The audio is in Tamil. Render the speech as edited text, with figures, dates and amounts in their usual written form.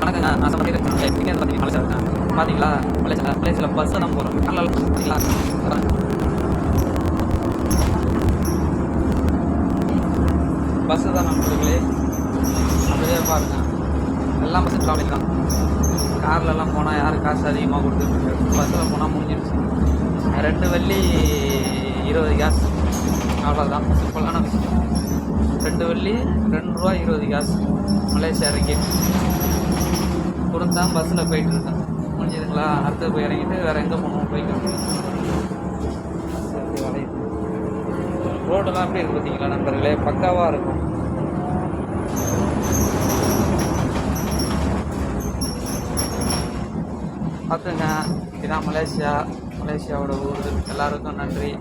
வணக்கங்க. நான் சமைக்கிறேன். எங்கேருந்து பார்த்தீங்கன்னா மலேசியா இருக்கேன். பார்த்தீங்களா மலேசியாவில் பஸ்ஸில் தான் போகிறோம். பார்த்தீங்களா பஸ்ஸு தான் நண்பர்களே. அப்படியே பாருங்க, எல்லாம் பஸ்ஸு ட்ராவலிங் தான். கார்லலாம் போனால் யாரும் காசு அதிகமாக கொடுத்துருக்கு. பஸ்ஸில் போனால் முடிஞ்சிடுச்சு. 2 வெள்ளி 20 காசு, அவ்வளோதான். சிம்பிளான விஷயம். 2 வெள்ளி 2 ரூபா 20 காசு மலேசியா இறங்கி கொடுத்தா பஸ்ஸில் போயிட்டுருக்கேன். முடிஞ்சதுங்களா? அடுத்து போய் இறங்கிட்டு வேறு எங்கே போகணும் போய்க்க முடியும். ரோடெல்லாம் எப்படி இருக்குது பார்த்தீங்களா நண்பர்களே? பக்காவாக இருக்கும். பார்த்துங்க, இதுதான் மலேசியாவோட ஊர். எல்லாருக்கும் நன்றி.